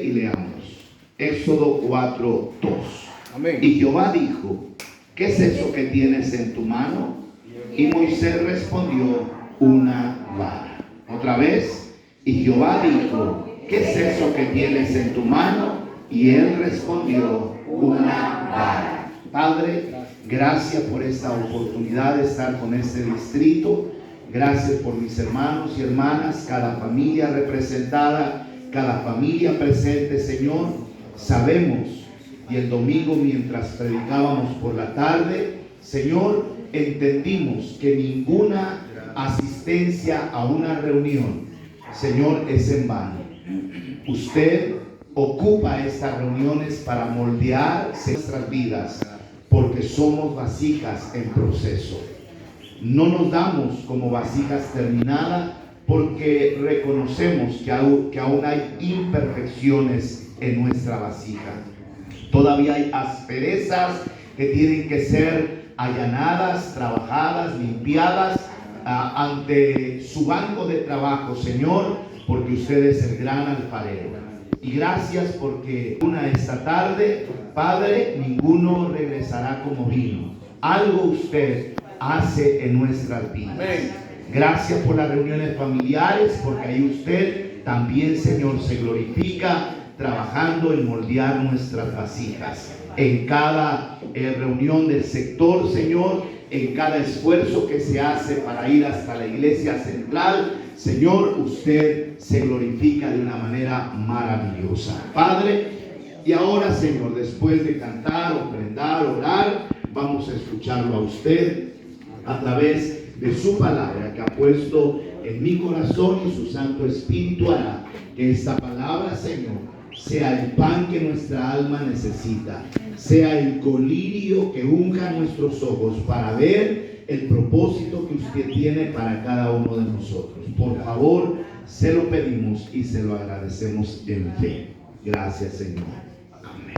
y leamos. Éxodo 4:2. Amén. Y Jehová dijo: ¿qué es eso que tienes en tu mano? Y Moisés respondió: una vara. Otra vez. Y Jehová dijo: ¿qué es eso que tienes en tu mano? Y él respondió: una vara. Padre, gracias por esta oportunidad de estar con este distrito. Gracias por mis hermanos y hermanas, cada familia representada, cada familia presente, Señor. Sabemos, y el domingo mientras predicábamos por la tarde, Señor, entendimos que ninguna asistencia a una reunión, Señor, es en vano. Usted ocupa estas reuniones para moldear nuestras vidas, porque somos vasijas en proceso. No nos damos como vasijas terminadas, porque reconocemos que aún hay imperfecciones en nuestra vasija. Todavía hay asperezas que tienen que ser allanadas, trabajadas, limpiadas ante su banco de trabajo, Señor, porque usted es el gran alfarero. Y gracias porque esta tarde, Padre, ninguno regresará como vino. Algo usted hace en nuestras vidas. Gracias por las reuniones familiares, porque ahí usted también, Señor, se glorifica trabajando en moldear nuestras vasijas. En cada reunión del sector, Señor, en cada esfuerzo que se hace para ir hasta la iglesia central, Señor, usted se glorifica de una manera maravillosa. Padre, y ahora, Señor, después de cantar, ofrendar, orar, vamos a escucharlo a usted a través de su palabra que ha puesto en mi corazón, y su Santo Espíritu hará que esta palabra, Señor, sea el pan que nuestra alma necesita, sea el colirio que unja nuestros ojos para ver el propósito que usted tiene para cada uno de nosotros. Por favor, se lo pedimos y se lo agradecemos en fe. Gracias, Señor. Amén.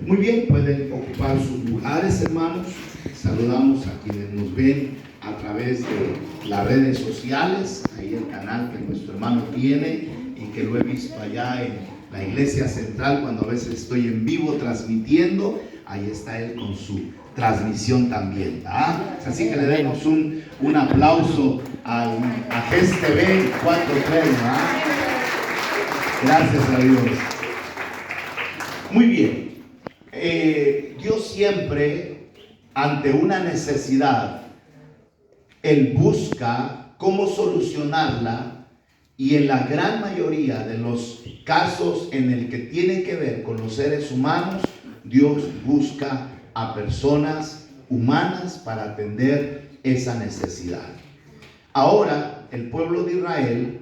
Muy bien, pueden ocupar sus lugares, hermanos. Saludamos a quienes nos ven a través de las redes sociales. Ahí el canal que nuestro hermano tiene y que lo he visto allá en la iglesia central cuando a veces estoy en vivo transmitiendo. Ahí está él con su transmisión también. Así que le demos un aplauso a GES TV 4.3. Gracias a Dios. Muy bien. Dios siempre, ante una necesidad, Él busca cómo solucionarla, y en la gran mayoría de los casos en el que tiene que ver con los seres humanos, Dios busca a personas humanas para atender esa necesidad. Ahora, el pueblo de Israel,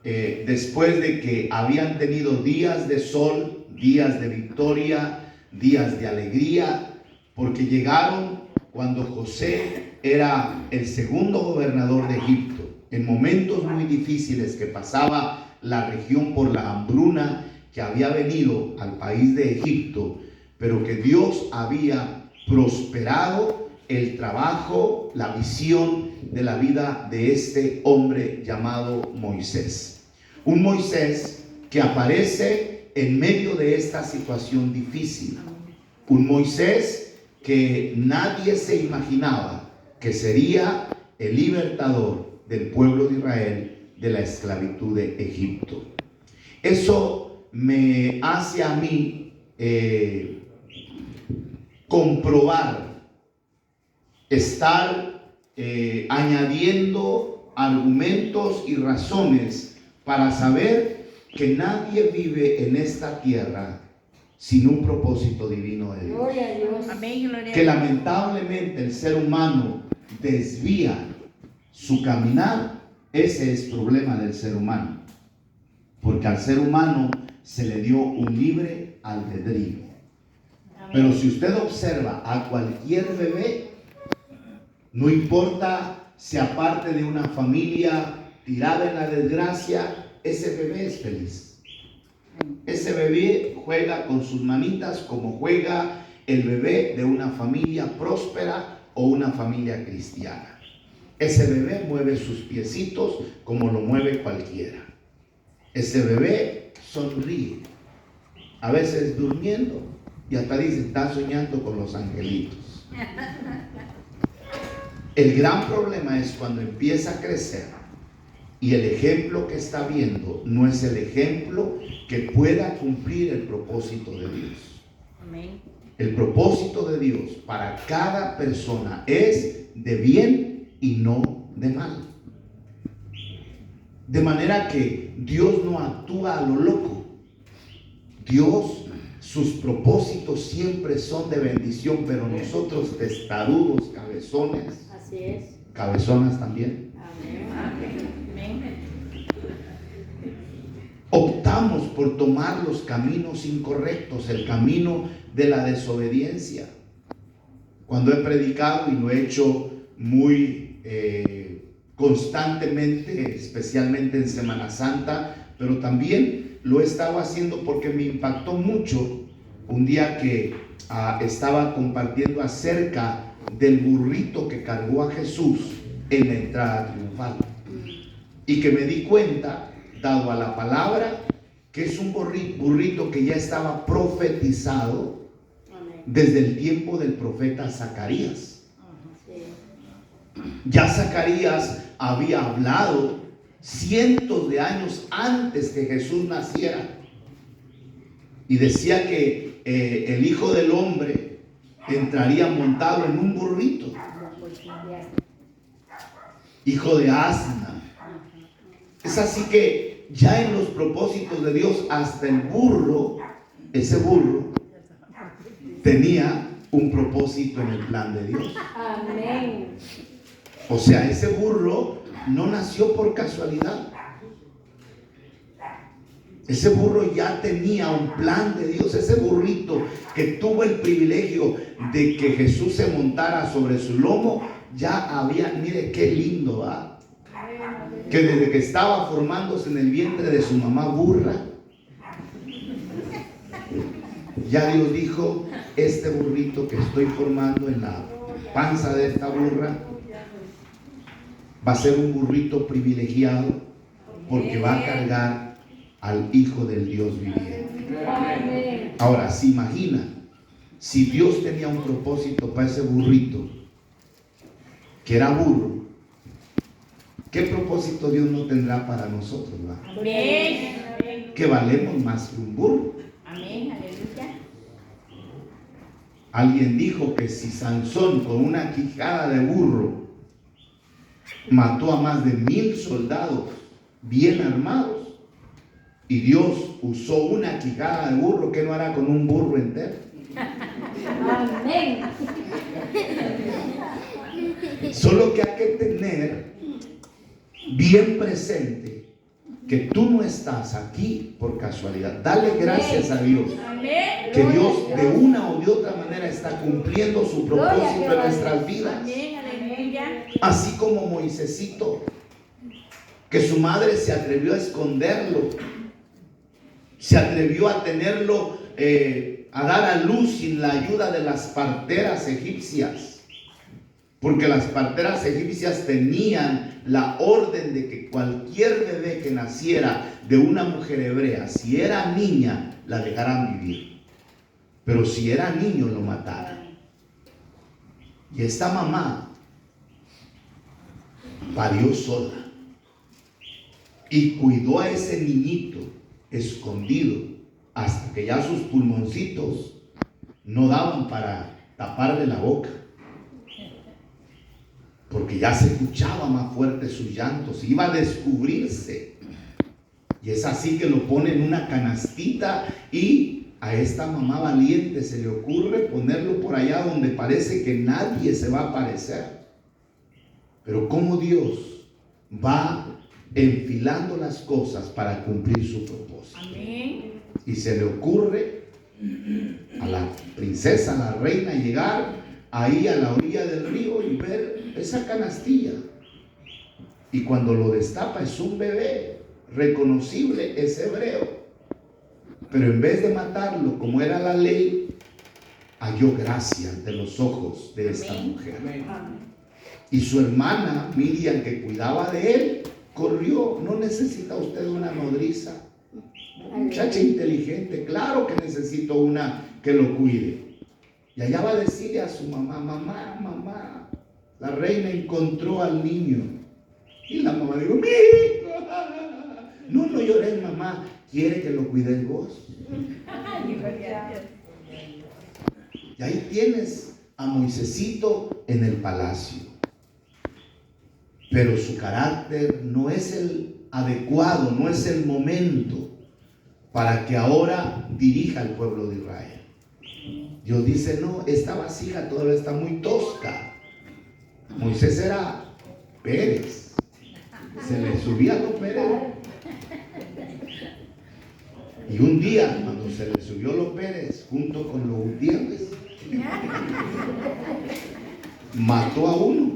después de que habían tenido días de sol, días de victoria, días de alegría, porque llegaron cuando José era el segundo gobernador de Egipto, en momentos muy difíciles que pasaba la región por la hambruna que había venido al país de Egipto, pero que Dios había prosperado el trabajo, la visión de la vida de este hombre llamado Moisés. Un Moisés que aparece en medio de esta situación difícil. Un Moisés que nadie se imaginaba que sería el libertador del pueblo de Israel de la esclavitud de Egipto. Eso me hace a mí comprobar, estar añadiendo argumentos y razones para saber que nadie vive en esta tierra sin un propósito divino de Dios. Gloria a Dios. Amén, gloria a Dios. Que lamentablemente el ser humano desvía su caminar. Ese es problema del ser humano, porque al ser humano se le dio un libre albedrío. Pero si usted observa a cualquier bebé, no importa sea parte de una familia tirada en la desgracia, ese bebé es feliz. Ese bebé juega con sus manitas como juega el bebé de una familia próspera o una familia cristiana. Ese bebé mueve sus piecitos como lo mueve cualquiera. Ese bebé sonríe. A veces durmiendo y hasta dice, está soñando con los angelitos. El gran problema es cuando empieza a crecer y el ejemplo que está viendo no es el ejemplo que pueda cumplir el propósito de Dios. Amén. El propósito de Dios para cada persona es de bien y no de mal. De manera que Dios no actúa a lo loco. Dios, sus propósitos siempre son de bendición, pero nosotros testarudos, cabezones, Así es. cabezonas también, Amén. optamos por tomar los caminos incorrectos, el camino de la desobediencia. Cuando he predicado, y lo he hecho muy constantemente, especialmente en Semana Santa, pero también lo he estado haciendo porque me impactó mucho un día que estaba compartiendo acerca del burrito que cargó a Jesús en la entrada triunfal, y que me di cuenta, dado a la palabra, que es un burrito que ya estaba profetizado desde el tiempo del profeta Zacarías. Ya Zacarías había hablado cientos de años antes que Jesús naciera, y decía que el Hijo del Hombre entraría montado en un burrito, hijo de asna. Es así que ya en los propósitos de Dios, hasta el burro, ese burro, tenía un propósito en el plan de Dios. Amén. O sea, ese burro no nació por casualidad. Ese burro ya tenía un plan de Dios. Ese burrito que tuvo el privilegio de que Jesús se montara sobre su lomo, ya había, mire qué lindo, ¿va? Que desde que estaba formándose en el vientre de su mamá burra, ya Dios dijo, este burrito que estoy formando en la panza de esta burra va a ser un burrito privilegiado, porque va a cargar al Hijo del Dios viviente. Ahora, se imagina, si Dios tenía un propósito para ese burrito, que era burro, ¿qué propósito Dios no tendrá para nosotros, ¿va? Amén. Que valemos más que un burro. Amén. Aleluya. Alguien dijo que si Sansón con una quijada de burro mató a más de 1000 soldados bien armados, y Dios usó una quijada de burro, ¿qué no hará con un burro entero? Amén. Solo que hay que tener bien presente que tú no estás aquí por casualidad. Dale gracias a Dios Amén. que Dios de una o de otra manera está cumpliendo su propósito en nuestras vidas. Amén. Aleluya. Así como Moisésito, que su madre se atrevió a esconderlo, se atrevió a tenerlo, a dar a luz sin la ayuda de las parteras egipcias, porque las parteras egipcias tenían la orden de que cualquier bebé que naciera de una mujer hebrea, si era niña, la dejaran vivir, pero si era niño, lo mataran. Y esta mamá parió sola y cuidó a ese niñito escondido hasta que ya sus pulmoncitos no daban para taparle la boca, porque ya se escuchaba más fuerte sus llantos, iba a descubrirse. Y es así que lo pone en una canastita, y a esta mamá valiente se le ocurre ponerlo por allá donde parece que nadie se va a aparecer. Pero cómo Dios va enfilando las cosas para cumplir su propósito. Amén. Y se le ocurre a la princesa, a la reina, llegar ahí a la orilla del río y ver esa canastilla. Y cuando lo destapa, es un bebé reconocible, es hebreo. Pero en vez de matarlo como era la ley, halló gracia ante los ojos de esta mujer. Y su hermana Miriam, que cuidaba de él, corrió. ¿No necesita usted una nodriza? Muchacha inteligente, claro que necesito una que lo cuide. Y allá va a decirle a su mamá, mamá, la reina encontró al niño. Y la mamá dijo, mi hijo, no llores, mamá, quiere que lo cuides vos. Y ahí tienes a Moisésito en el palacio. Pero su carácter no es el adecuado, no es el momento para que ahora dirija al pueblo de Israel. Dios dice, no, esta vasija todavía está muy tosca. Moisés era Pérez. Se le subía a los Pérez. Y un día, cuando se le subió los Pérez, junto con los Gutiérrez, mató a uno,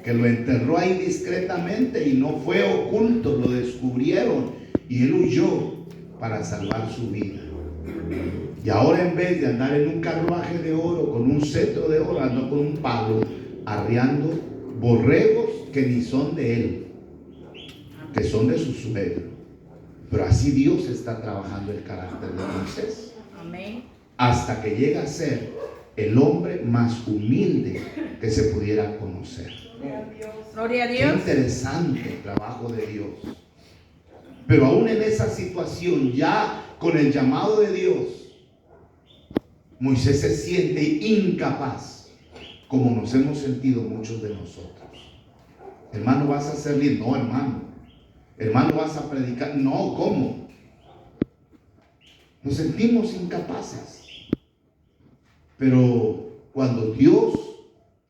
que lo enterró ahí discretamente y no fue oculto, lo descubrieron y él huyó para salvar su vida. Y ahora, en vez de andar en un carruaje de oro, con un cetro de oro, anda con un palo, arriando borregos que ni son de él, que son de su suegro. Pero así Dios está trabajando el carácter de Moisés. Amén. Hasta que llega a ser el hombre más humilde que se pudiera conocer. Gloria a Qué Dios. interesante el trabajo de Dios. Pero aún en esa situación, ya con el llamado de Dios, Moisés se siente incapaz, como nos hemos sentido muchos de nosotros. Hermano, ¿vas a ser líder? No, hermano. Hermano, ¿vas a predicar? No, ¿cómo? Nos sentimos incapaces. Pero cuando Dios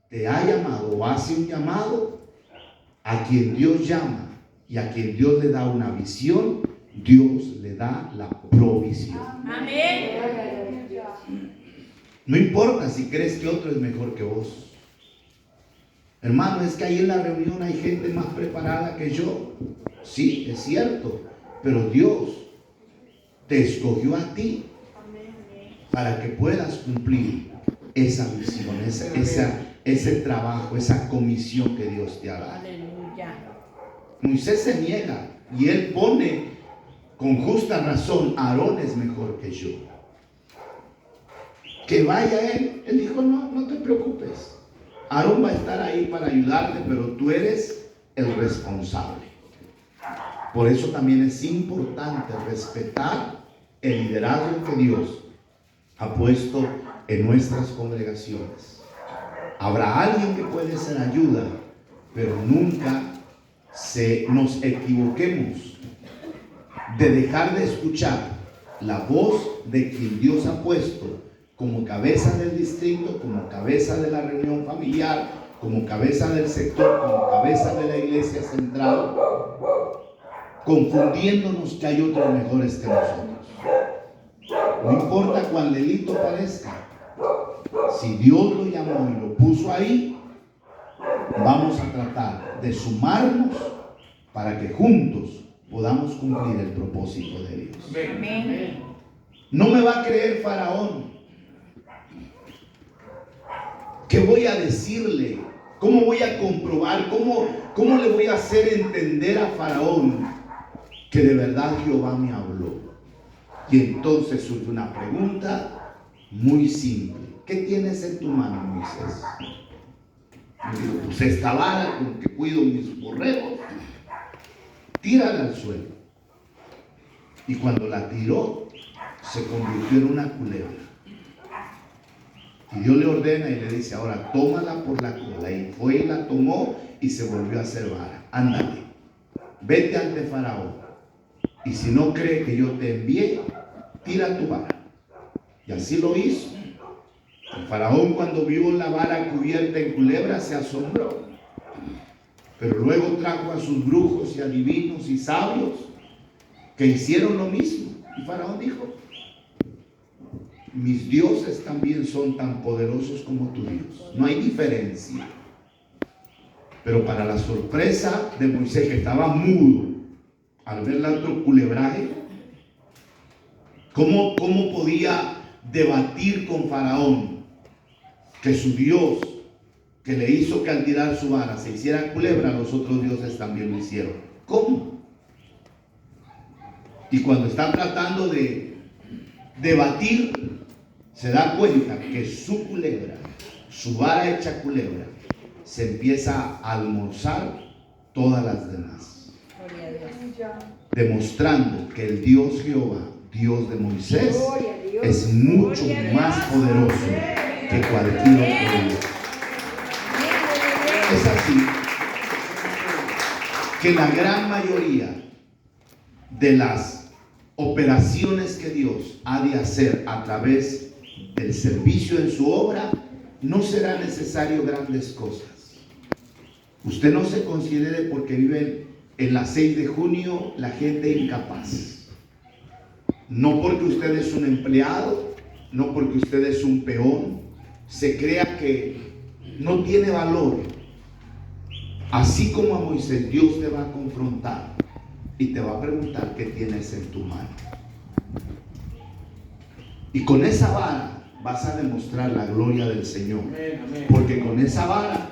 te ha llamado o hace un llamado, a quien Dios llama y a quien Dios le da una visión, Dios le da la provisión. Amén. No importa si crees que otro es mejor que vos. Hermano, es que ahí en la reunión hay gente más preparada que yo. Sí, es cierto, pero Dios te escogió a ti para que puedas cumplir esa visión, ese trabajo, esa comisión que Dios te ha dado. Aleluya. Moisés se niega y él pone con justa razón, Aarón es mejor que yo. Que vaya él. Él dijo, no te preocupes. Aarón va a estar ahí para ayudarte, pero tú eres el responsable. Por eso también es importante respetar el liderazgo que Dios ha puesto en nuestras congregaciones. Habrá alguien que puede ser ayuda, pero nunca nos equivoquemos de dejar de escuchar la voz de quien Dios ha puesto como cabeza del distrito, como cabeza de la reunión familiar, como cabeza del sector, como cabeza de la iglesia central, confundiéndonos que hay otros mejores que nosotros. No importa cuán delito parezca, si Dios lo llamó y lo puso ahí, vamos a tratar de sumarnos para que juntos podamos cumplir el propósito de Dios. Amén. No me va a creer Faraón. ¿Qué voy a decirle? ¿Cómo voy a comprobar? ¿Cómo le voy a hacer entender a Faraón que de verdad Jehová me habló? Y entonces surge una pregunta muy simple. ¿Qué tienes en tu mano, Moisés? Y digo, pues esta vara con que cuido mis borregos. Tírala al suelo. Y cuando la tiró, se convirtió en una culebra. Y Dios le ordena y le dice, ahora tómala por la cola. Y fue y la tomó y se volvió a hacer vara. Ándale, vete ante Faraón. Y si no cree que yo te envié, tira tu vara. Y así lo hizo. El Faraón, cuando vio la vara cubierta en culebra, se asombró. Pero luego trajo a sus brujos y adivinos y sabios que hicieron lo mismo. Y Faraón dijo, mis dioses también son tan poderosos como tu Dios. No hay diferencia. Pero para la sorpresa de Moisés, que estaba mudo al ver el alto culebraje, ¿cómo podía debatir con Faraón que su Dios, que le hizo que al tirar su vara se hiciera culebra, los otros dioses también lo hicieron? ¿Cómo? Y cuando está tratando de debatir, se da cuenta que su culebra, su vara hecha culebra, se empieza a almorzar todas las demás. Gloria a Dios. Demostrando que el Dios Jehová, Dios de Moisés, Gloria a Dios. es mucho Gloria a Dios. más poderoso que cualquier otro Dios. Es así que la gran mayoría de las operaciones que Dios ha de hacer a través del servicio en su obra, no será necesario grandes cosas. Usted no se considere porque vive en la 6 de junio la gente incapaz. No porque usted es un empleado, no porque usted es un peón, se crea que no tiene valor. Así como a Moisés, Dios te va a confrontar y te va a preguntar qué tienes en tu mano. Y con esa vara vas a demostrar la gloria del Señor. Porque con esa vara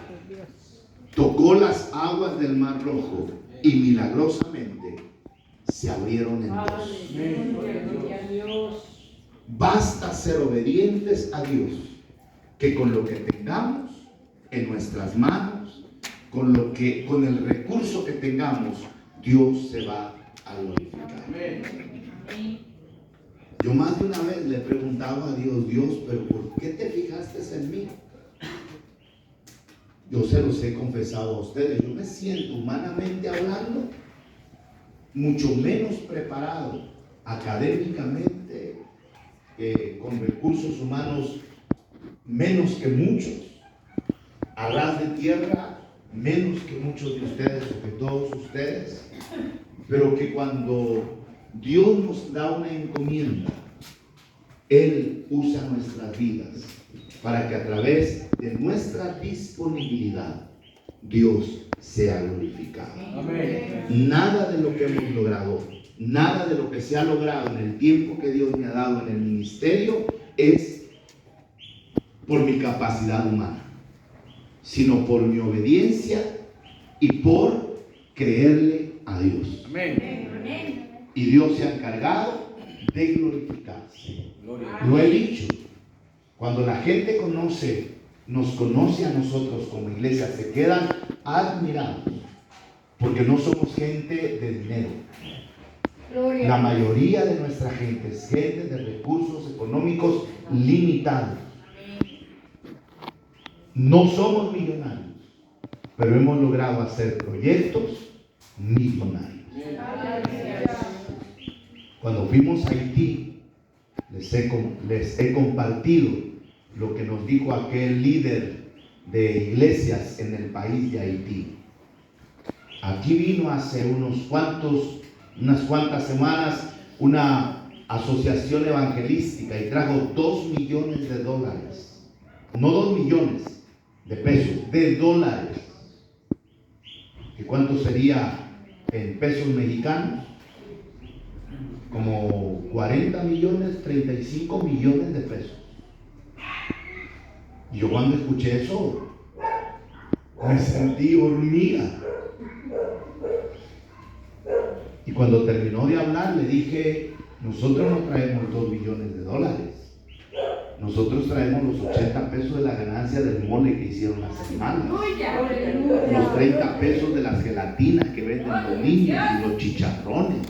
tocó las aguas del Mar Rojo y milagrosamente se abrieron en dos. Gloria a Dios. Basta ser obedientes a Dios, que con lo que tengamos en nuestras manos, con el recurso que tengamos, Dios se va a glorificar. Yo más de una vez le he preguntado a Dios, pero ¿por qué te fijaste en mí? Yo se los he confesado a ustedes. Yo me siento, humanamente hablando, mucho menos preparado académicamente, con recursos humanos menos que muchos, a ras de tierra menos que muchos de ustedes o que todos ustedes, pero que cuando Dios nos da una encomienda, Él usa nuestras vidas para que a través de nuestra disponibilidad Dios sea glorificado. Amén. Nada de lo que hemos logrado, nada de lo que se ha logrado en el tiempo que Dios me ha dado en el ministerio es por mi capacidad humana, sino por mi obediencia y por creerle a Dios. Amén. Y Dios se ha encargado de glorificarse. Lo he dicho, cuando la gente nos conoce a nosotros como iglesia, se quedan admirados, porque no somos gente de dinero. La mayoría de nuestra gente es gente de recursos económicos limitados. No somos millonarios, pero hemos logrado hacer proyectos millonarios. Cuando fuimos a Haití, les he compartido lo que nos dijo aquel líder de iglesias en el país de Haití. Aquí vino hace unas cuantas semanas una asociación evangelística y trajo $2 millones. No 2 millones de pesos, de dólares. ¿Y cuánto sería en pesos mexicanos? Como 40 millones, 35 millones de pesos. Y yo cuando escuché eso, me sentí hormiga. Y cuando terminó de hablar, le dije, nosotros no traemos 2 millones de dólares. Nosotros traemos los 80 pesos de la ganancia del mole que hicieron las hermanas. Los 30 pesos de las gelatinas que venden los niños y los chicharrones.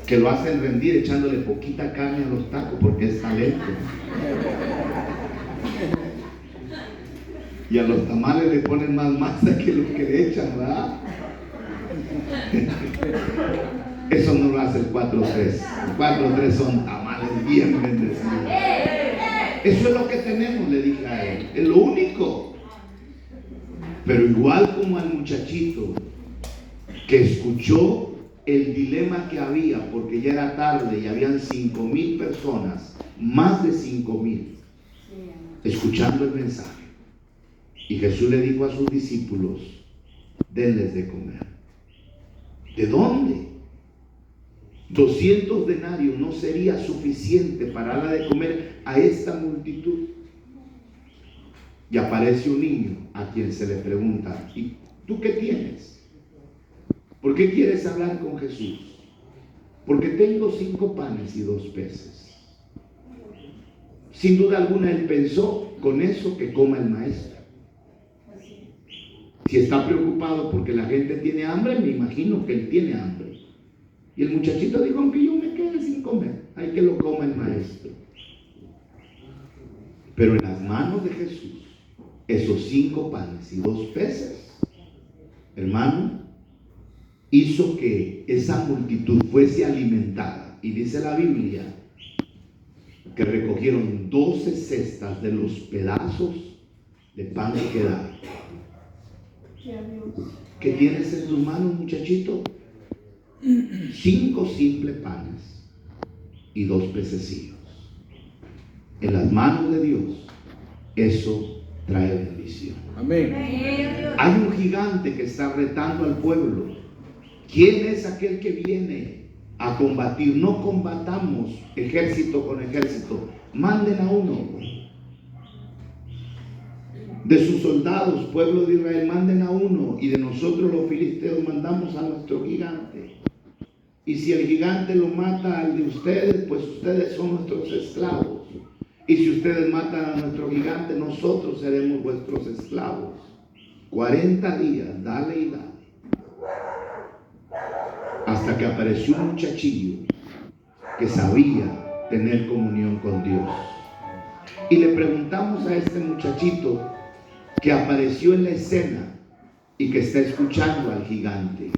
Que lo hacen rendir echándole poquita carne a los tacos porque es talento. Y a los tamales le ponen más masa que lo que le echan, ¿verdad? Eso no lo hace el 4-3. El 4-3 son tamales bien bendecidos. Eso es lo que tenemos, le dije a él. Es lo único. Pero igual como al muchachito que escuchó el dilema que había, porque ya era tarde y habían 5,000 personas, más de 5,000, escuchando el mensaje. Y Jesús le dijo a sus discípulos, denles de comer. ¿De dónde? 200 denarios no sería suficiente para darle de comer a esta multitud. Y aparece un niño a quien se le pregunta, ¿y tú qué tienes? ¿Por qué quieres hablar con Jesús? porque tengo 5 panes y 2 peces. Sin duda alguna él pensó, con eso que coma el maestro. Si está preocupado porque la gente tiene hambre, me imagino que él tiene hambre. Y el muchachito dijo, aunque yo me quede sin comer, hay que lo coma el maestro. Pero en las manos de Jesús, esos 5 panes y 2 peces, hermano, hizo que esa multitud fuese alimentada. Y dice la Biblia que recogieron 12 cestas de los pedazos de pan que quedaron. ¿Qué tienes en tus manos, muchachito? 5 simples panes y 2 pececillos. En las manos de Dios, eso trae bendición. Amén. Hay un gigante que está retando al pueblo. ¿Quién es aquel que viene a combatir? No combatamos ejército con ejército. Manden a uno de sus soldados, pueblo de Israel, manden a uno, y de nosotros los filisteos mandamos a nuestro gigante. Y si el gigante lo mata al de ustedes, pues ustedes son nuestros esclavos. Y si ustedes matan a nuestro gigante, nosotros seremos vuestros esclavos. 40 días, dale y dale. Hasta que apareció un muchachillo que sabía tener comunión con Dios. Y le preguntamos a este muchachito que apareció en la escena y que está escuchando al gigante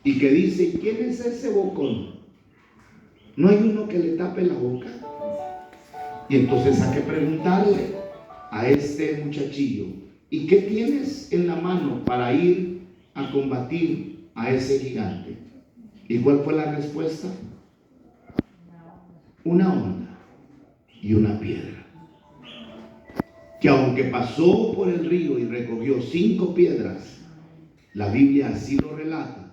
y que dice, ¿quién es ese bocón? ¿No hay uno que le tape la boca? Y entonces hay que preguntarle a este muchachillo, ¿y qué tienes en la mano para ir a combatir a ese gigante? ¿Y cuál fue la respuesta? Una onda y una piedra. Que aunque pasó por el río y recogió 5 piedras, la Biblia así lo relata.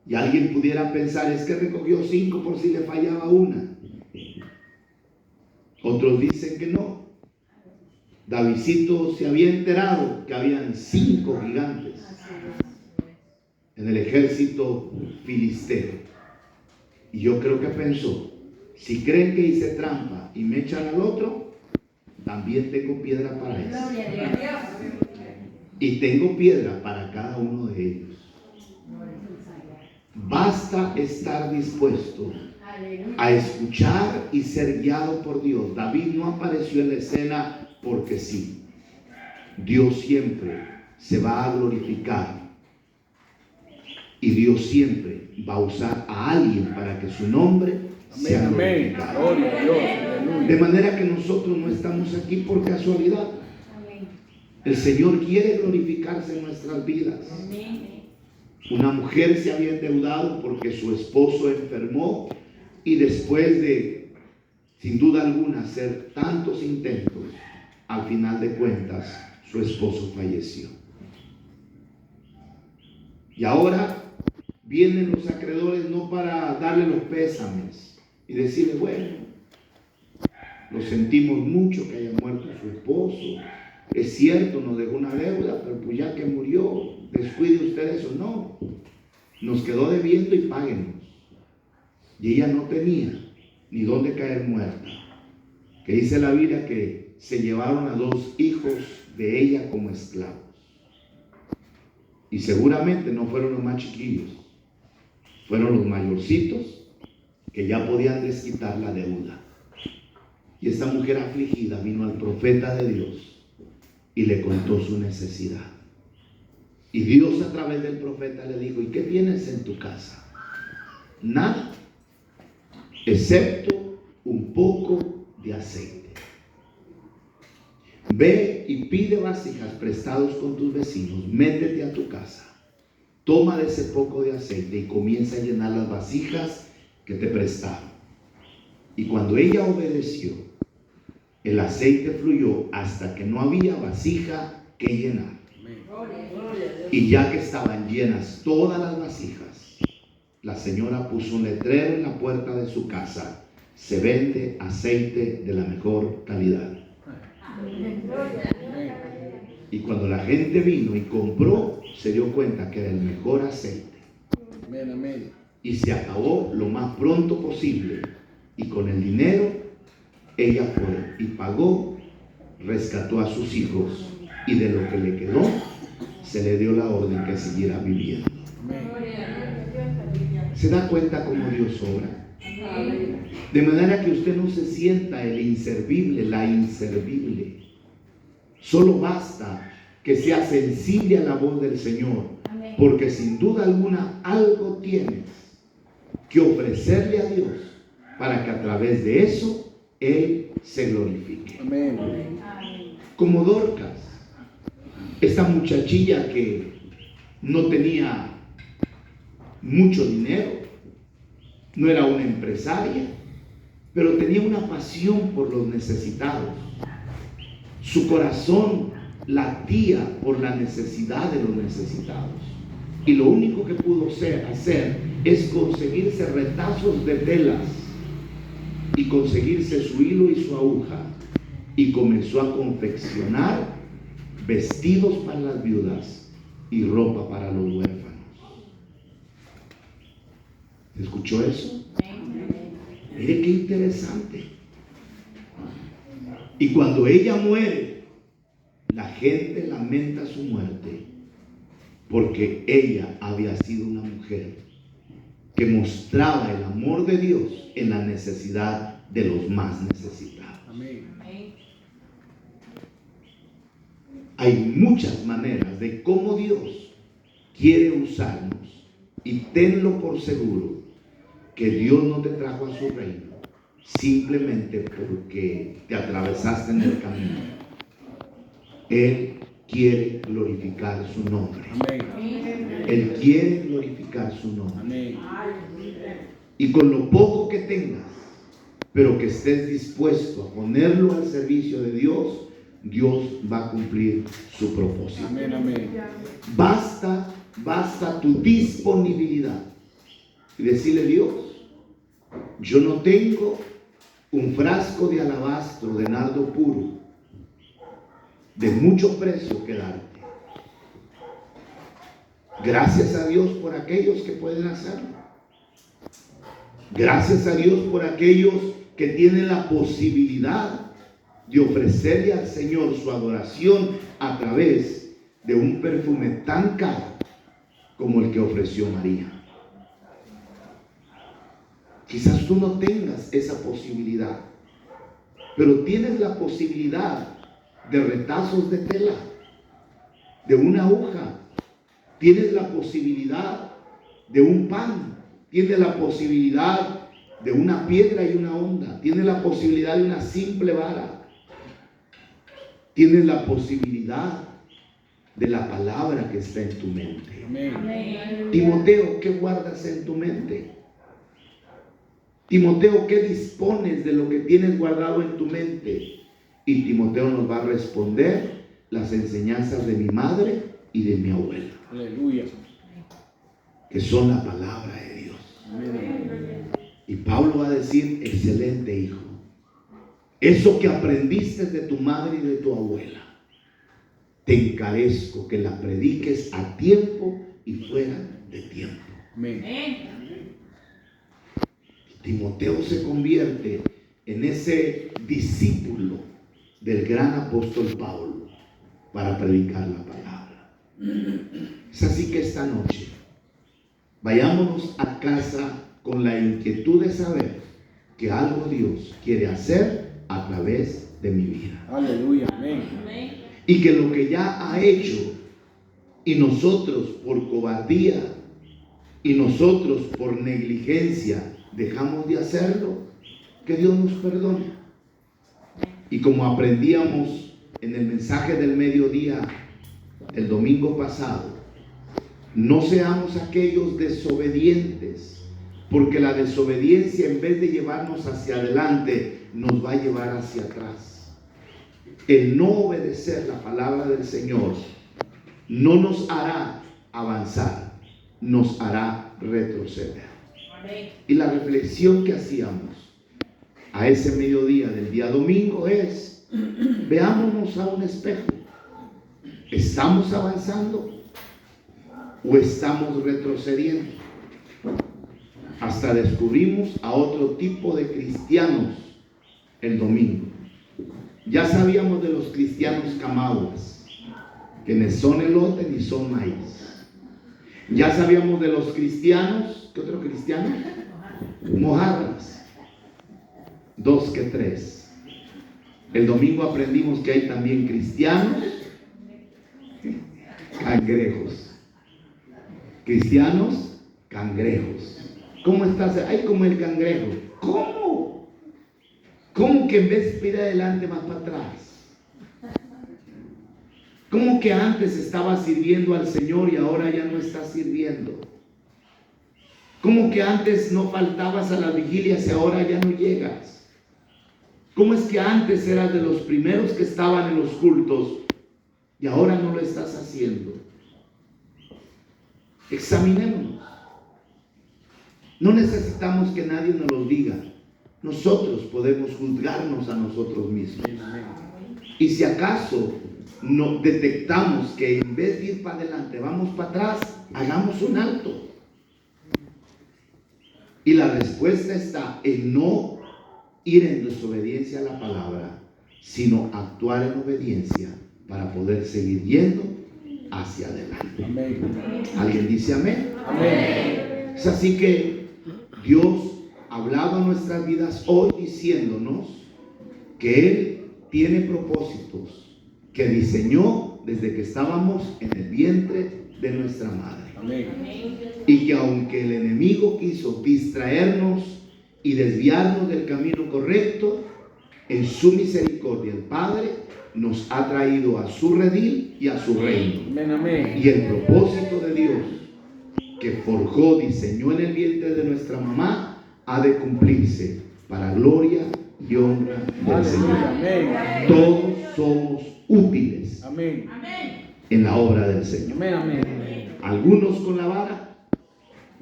Y alguien pudiera pensar, es que recogió 5 por si le fallaba una. Otros dicen que no. Davidcito se había enterado que habían 5 gigantes en el ejército filisteo. Y yo creo que pensó, si creen que hice trampa y me echan al otro, también tengo piedra para eso. Y tengo piedra para cada uno de ellos. Basta estar dispuesto a escuchar y ser guiado por Dios. David no apareció en la escena porque sí. Dios siempre se va a glorificar. Y Dios siempre va a usar a alguien para que su nombre sea glorificado. Gloria a Dios. Aleluya. De manera que nosotros no estamos aquí por casualidad. El Señor quiere glorificarse en nuestras vidas. Una mujer se había endeudado porque su esposo enfermó y después de, sin duda alguna, hacer tantos intentos, al final de cuentas, su esposo falleció. Y ahora vienen los acreedores no para darle los pésames y decirle, bueno, lo sentimos mucho que haya muerto su esposo. Es cierto, nos dejó una deuda, pero pues ya que murió, descuide usted eso. No, nos quedó debiendo y páguenos. Y ella no tenía ni dónde caer muerta. Que dice la Biblia que se llevaron a 2 hijos de ella como esclavos. Y seguramente no fueron los más chiquillos, fueron los mayorcitos que ya podían desquitar la deuda. Y esta mujer afligida vino al profeta de Dios y le contó su necesidad. Y Dios a través del profeta le dijo, ¿y qué tienes en tu casa? Nada, excepto un poco de aceite. Ve y pide vasijas prestados con tus vecinos, métete a tu casa, toma de ese poco de aceite y comienza a llenar las vasijas que te prestaron. Y cuando ella obedeció, el aceite fluyó hasta que no había vasija que llenar. Y ya que estaban llenas todas las vasijas, la señora puso un letrero en la puerta de su casa: se vende aceite de la mejor calidad. Y cuando la gente vino y compró, se dio cuenta que era el mejor aceite. y se acabó lo más pronto posible. Y con el dinero ella fue y pagó, rescató a sus hijos, y de lo que le quedó se le dio la orden que siguiera viviendo. ¿Se da cuenta cómo Dios obra? De manera que usted no se sienta el inservible, la inservible. Solo basta que sea sensible a la voz del Señor, porque sin duda alguna algo tienes que ofrecerle a Dios para que a través de eso Él se glorifique. Amén. Como Dorcas, esta muchachilla que no tenía mucho dinero, no era una empresaria, pero tenía una pasión por los necesitados. Su corazón latía por la necesidad de los necesitados. Y lo único que pudo hacer es conseguirse retazos de telas y conseguirse su hilo y su aguja. Y comenzó a confeccionar vestidos para las viudas y ropa para los huérfanos. ¿Escuchó eso? Mire qué interesante. Y cuando ella muere, la gente lamenta su muerte, porque ella había sido una mujer que mostraba el amor de Dios en la necesidad de los más necesitados. Amén. Hay muchas maneras de cómo Dios quiere usarnos, y tenlo por seguro que Dios no te trajo a su reino simplemente porque te atravesaste en el camino. Él quiere glorificar su nombre. Amén. Él quiere glorificar su nombre. Amén. Y con lo poco que tengas, pero que estés dispuesto a ponerlo al servicio de Dios, Dios va a cumplir su propósito. Amén. Amén. Basta tu disponibilidad y decirle: Dios, yo no tengo un frasco de alabastro de nardo puro de mucho precio que darte. Gracias a Dios por aquellos que pueden hacerlo. Gracias a Dios por aquellos que tienen la posibilidad de ofrecerle al Señor su adoración a través de un perfume tan caro como el que ofreció María. Quizás tú no tengas esa posibilidad, pero tienes la posibilidad de retazos de tela, de una aguja. Tienes la posibilidad de un pan. Tienes la posibilidad de una piedra y una onda. Tienes la posibilidad de una simple vara. Tienes la posibilidad de la palabra que está en tu mente. Amén. Timoteo, ¿qué guardas en tu mente? Timoteo, ¿qué dispones de lo que tienes guardado en tu mente? Y Timoteo nos va a responder: las enseñanzas de mi madre y de mi abuela. Aleluya. Que son la palabra de Dios. Amén. Y Pablo va a decir: excelente hijo, eso que aprendiste de tu madre y de tu abuela, te encarezco que la prediques a tiempo y fuera de tiempo. Amén. Timoteo se convierte en ese discípulo del gran apóstol Pablo para predicar la palabra. Es así que esta noche vayámonos a casa con la inquietud de saber que algo Dios quiere hacer a través de mi vida. Aleluya. Amén. Y que lo que ya ha hecho, y nosotros por cobardía y nosotros por negligencia dejamos de hacerlo, que Dios nos perdone. Y como aprendíamos en el mensaje del mediodía el domingo pasado, no seamos aquellos desobedientes, porque la desobediencia, en vez de llevarnos hacia adelante, nos va a llevar hacia atrás. El no obedecer la palabra del Señor no nos hará avanzar, nos hará retroceder. Y la reflexión que hacíamos a ese mediodía del día domingo es: veámonos a un espejo. ¿Estamos avanzando o estamos retrocediendo? hasta descubrimos a otro tipo de cristianos el domingo. Ya sabíamos de los cristianos camahuas, que ni son elote ni son maíz. Ya sabíamos de los cristianos, ¿qué otro cristiano? Mojarras. 2 que 3. El domingo aprendimos que hay también cristianos cangrejos. Cristianos cangrejos. ¿Cómo estás? Ay, como el cangrejo. ¿Cómo? ¿Cómo que en vez de ir adelante más para atrás? ¿Cómo que antes estaba sirviendo al Señor y ahora ya no estás sirviendo? ¿Cómo que antes no faltabas a las vigilias y ahora ya no llegas? ¿Cómo es que antes eras de los primeros que estaban en los cultos y ahora no lo estás haciendo? Examinémonos. No necesitamos que nadie nos lo diga. Nosotros podemos juzgarnos a nosotros mismos. Y si acaso no detectamos que en vez de ir para adelante vamos para atrás, hagamos un alto. Y la respuesta está en no ir en desobediencia a la palabra, sino actuar en obediencia para poder seguir yendo hacia adelante. Amén. ¿Alguien dice amén? Amén. Es así que Dios ha hablado a nuestras vidas hoy diciéndonos que Él tiene propósitos que diseñó desde que estábamos en el vientre de nuestra madre. Amén. Y que aunque el enemigo quiso distraernos y desviarnos del camino correcto, en su misericordia el Padre nos ha traído a su redil y a su reino. Amén, amén. Y el propósito de Dios que forjó, diseñó en el vientre de nuestra mamá, ha de cumplirse para gloria y honra del Señor. Amén. Todos somos útiles Amén. en la obra del Señor. Amén, amén. Algunos con la vara,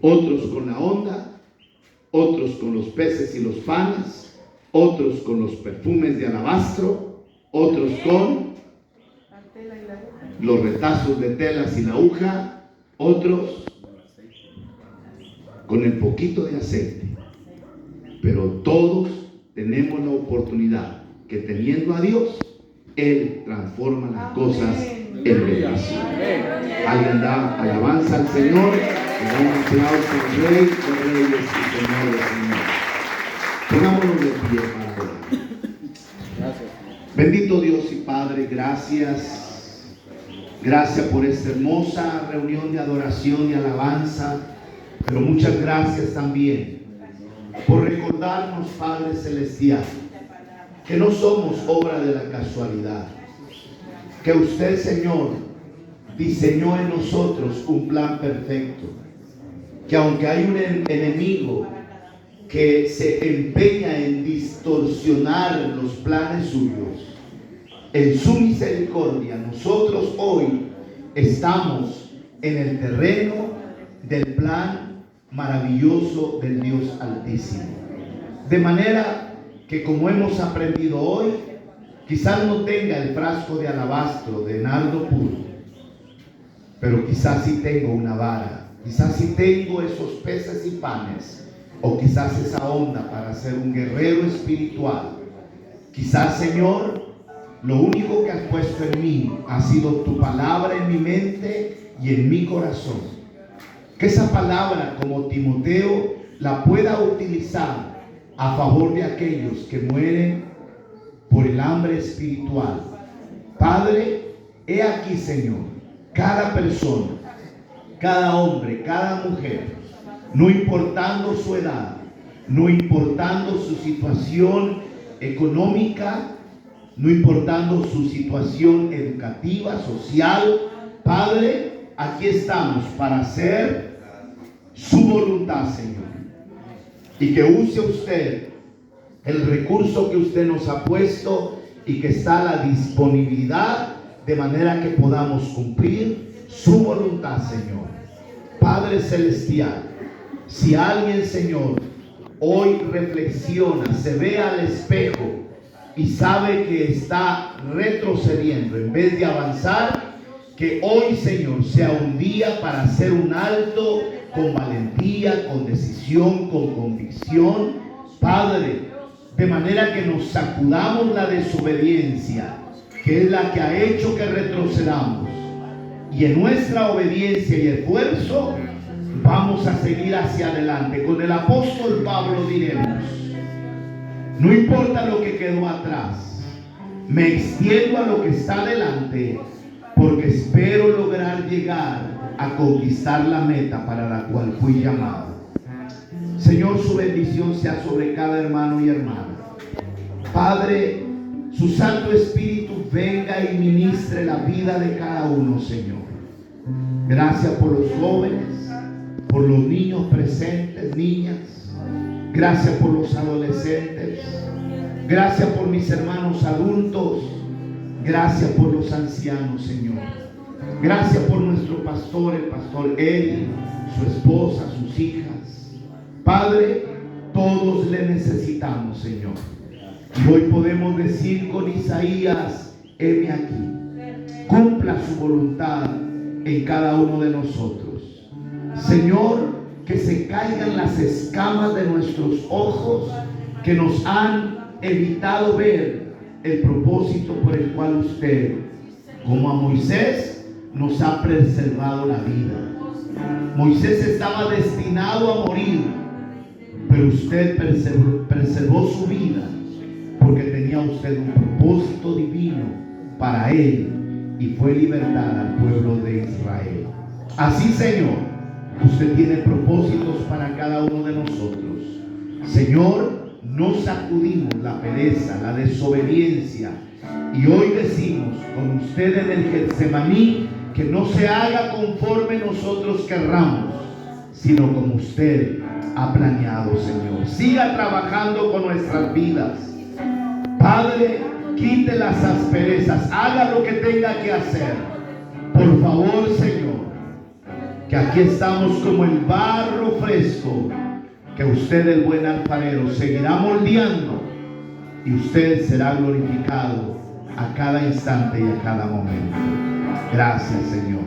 otros con la onda, otros con los peces y los panes, otros con los perfumes de alabastro, otros con los retazos de telas y la aguja, otros con el poquito de aceite. Pero todos tenemos la oportunidad que teniendo a Dios, Él transforma las cosas en bendición. Alguien da alabanza al Señor, le da un aplauso al Rey de Reyes y Señor de Señores. Pongámonos de pie para orar. Gracias. Bendito Dios y Padre, gracias. Gracias por esta hermosa reunión de adoración y alabanza. Pero muchas gracias también por recordarnos, Padre Celestial, que no somos obra de la casualidad. Que usted, Señor, diseñó en nosotros un plan perfecto. Que aunque hay un enemigo que se empeña en distorsionar los planes suyos, en su misericordia nosotros hoy estamos en el terreno del plan maravilloso del Dios Altísimo. De manera que, como hemos aprendido hoy, quizás no tenga el frasco de alabastro de nardo puro, pero quizás sí tengo una vara, quizás sí tengo esos peces y panes, o quizás esa onda para ser un guerrero espiritual. Quizás, Señor, lo único que has puesto en mí ha sido tu palabra en mi mente y en mi corazón. Que esa palabra, como Timoteo, la pueda utilizar a favor de aquellos que mueren por el hambre espiritual. Padre, he aquí, Señor, cada persona, cada hombre, cada mujer, no importando su edad, no importando su situación económica, no importando su situación educativa, social, Padre, aquí estamos para hacer su voluntad, Señor. Y que use usted el recurso que usted nos ha puesto y que está a la disponibilidad de manera que podamos cumplir su voluntad, Señor. Padre Celestial, si alguien, Señor, hoy reflexiona, se ve al espejo y sabe que está retrocediendo en vez de avanzar, que hoy, Señor, sea un día para hacer un alto con valentía, con decisión, con convicción, Padre, de manera que nos sacudamos la desobediencia, que es la que ha hecho que retrocedamos, y en nuestra obediencia y esfuerzo vamos a seguir hacia adelante. Con el apóstol Pablo diremos: no importa lo que quedó atrás, me extiendo a lo que está adelante, porque espero lograr llegar a conquistar la meta para la cual fui llamado. Señor, su bendición sea sobre cada hermano y hermana. Padre, su Santo Espíritu venga y ministre la vida de cada uno, Señor. Gracias por los jóvenes, por los niños presentes, niñas. Gracias por los adolescentes. Gracias por mis hermanos adultos. Gracias por los ancianos, Señor. Gracias por nuestro pastor, el pastor Eli, su esposa, sus hijas. Padre, todos le necesitamos, Señor. Y hoy podemos decir con Isaías: heme aquí. Cumpla su voluntad en cada uno de nosotros. Señor, que se caigan las escamas de nuestros ojos que nos han evitado ver el propósito por el cual usted, como a Moisés, nos ha preservado la vida. Moisés estaba destinado a morir, pero usted preservó su vida porque tenía usted un propósito divino para él, y fue libertar al pueblo de Israel. Así, Señor, usted tiene propósitos para cada uno de nosotros. Señor, no sacudimos la pereza, la desobediencia, y hoy decimos con usted en el Getsemaní que no se haga conforme nosotros querramos, sino como usted ha planeado, Señor. Siga trabajando con nuestras vidas. Padre, quite las asperezas, haga lo que tenga que hacer. Por favor, Señor, que aquí estamos como el barro fresco, que usted, el buen alfarero, seguirá moldeando, y usted será glorificado a cada instante y a cada momento. Gracias, Señor.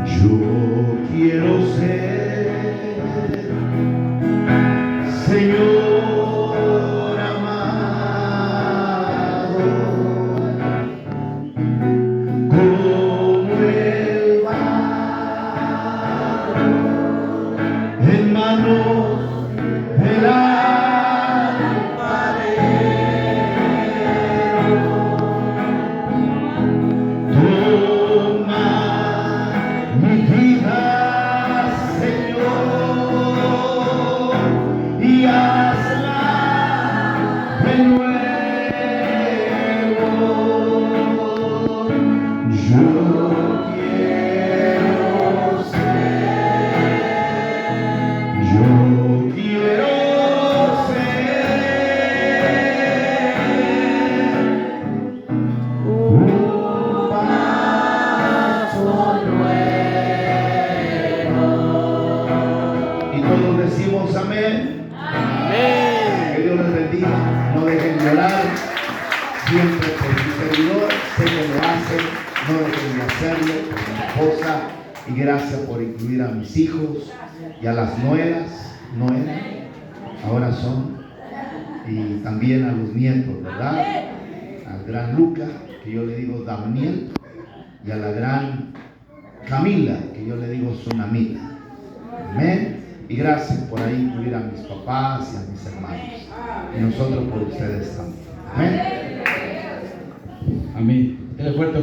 Yo quiero ser, Señor amado, como el barro en manos del siempre por su servidor, sé que lo hacen, no dejen de hacerlo, por mi esposa, y gracias por incluir a mis hijos y a las nueras, ahora son, y también a los nietos, ¿verdad? Al gran Luca, que yo le digo Daniel, y a la gran Camila, que yo le digo Sunamita. Amén. Y gracias por ahí incluir a mis papás y a mis hermanos, y nosotros por ustedes también. Amén. Amén. Dele fuerte